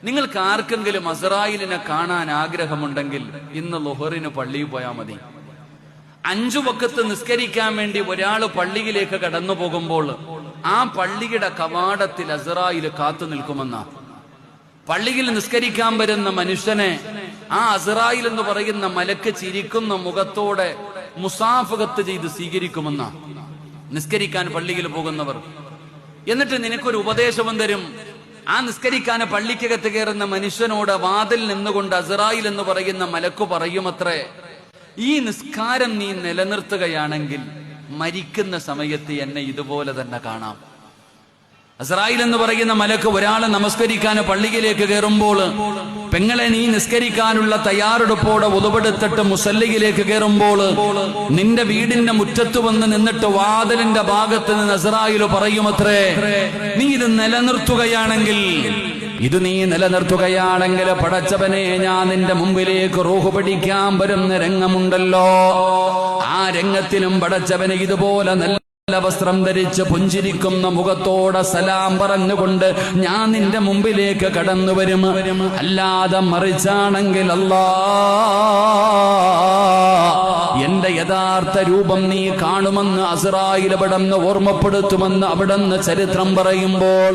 നിങ്ങൾക്ക് ആർക്കെങ്കിലും അസ്റായിലിനെ കാണാൻ ആഗ്രഹമുണ്ടെങ്കിൽ ഇന്ന് ളുഹറിന് പള്ളിയിൽ പോയാൽ മതി. 5 വഖത്ത് നിസ്കരിക്കാൻ വേണ്ടി ഒരാൾ പള്ളിയിലേക്ക് കടന്നു പോകുമ്പോൾ ആ പള്ളിയുടെ കവാടത്തിൽ അസ്റായിൽ കാത്തു നിൽക്കുമെന്ന. പള്ളിയിൽ നിസ്കരിക്കാൻ വരുന്ന മനുഷ്യനെ ആ അസ്റായിൽ എന്ന് പറയുന്ന മലക്ക് ചിരിക്കുന്ന മുഖത്തോടെ മുസാഫഹത്ത് ചെയ്ത് സ്വീകരിക്കുമെന്ന നിസ്കരിക്കാൻ പള്ളിയിൽ പോകുന്നവർ. എന്നിട്ട് നിനക്കൊരു ഉപദേശവും തരും. ആ നിസ്കരിക്കാൻ പള്ളിക്കകത്ത് കയറുന്ന മനുഷ്യനോട് വാതിൽ നിന്നുകൊണ്ട് അസ്റായിൽ എന്ന് പറയുന്ന മലക്കു പറയുമത്രേ, ഈ നിസ്കാരം നീ നിലനിർത്തുകയാണെങ്കിൽ മരിക്കുന്ന സമയത്ത് എന്നെ ഇതുപോലെ തന്നെ കാണാം. അസ്റായിൽ എന്ന് പറയുന്ന മലക്ക് ഒരാളെ നമസ്കരിക്കാൻ പള്ളിയിലേക്ക് കയറുമ്പോൾ, പെങ്ങളെ നീ നിസ്കരിക്കാനുള്ള തയ്യാറെടുപ്പോടെ ഉതുപെടുത്തിട്ട് മുസല്ലിയിലേക്ക് കയറുമ്പോൾ നിന്റെ വീടിന്റെ മുറ്റത്ത് വന്ന് നിന്നിട്ട് വാതിലിന്റെ ഭാഗത്ത് നിന്ന് അസ്റായിൽ പറയുമത്രേ, നീ ഇത് നിലനിർത്തുകയാണെങ്കിൽ പടച്ചവനെ, ഞാൻ നിന്റെ മുമ്പിലേക്ക് റൂഹ് പിടിക്കാൻ വരുന്ന രംഗമുണ്ടല്ലോ, ആ രംഗത്തിലും പടച്ചവനെ ഇതുപോലെ നല്ല വസ്ത്രം ധരിച്ച് പുഞ്ചിരിക്കുന്ന മുഖത്തോടെ സലാം പറഞ്ഞുകൊണ്ട് ഞാൻ നിന്റെ മുമ്പിലേക്ക് കടന്നു വരും. അല്ലാതെ മറിച്ചാണെങ്കിൽ അല്ലാ, എന്റെ യഥാർത്ഥ രൂപം നീ കാണുമെന്ന് അസ്റായിൽ അവിടുന്ന് ഓർമ്മപ്പെടുത്തുമെന്ന് അവിടുന്ന് ചരിത്രം പറയുമ്പോൾ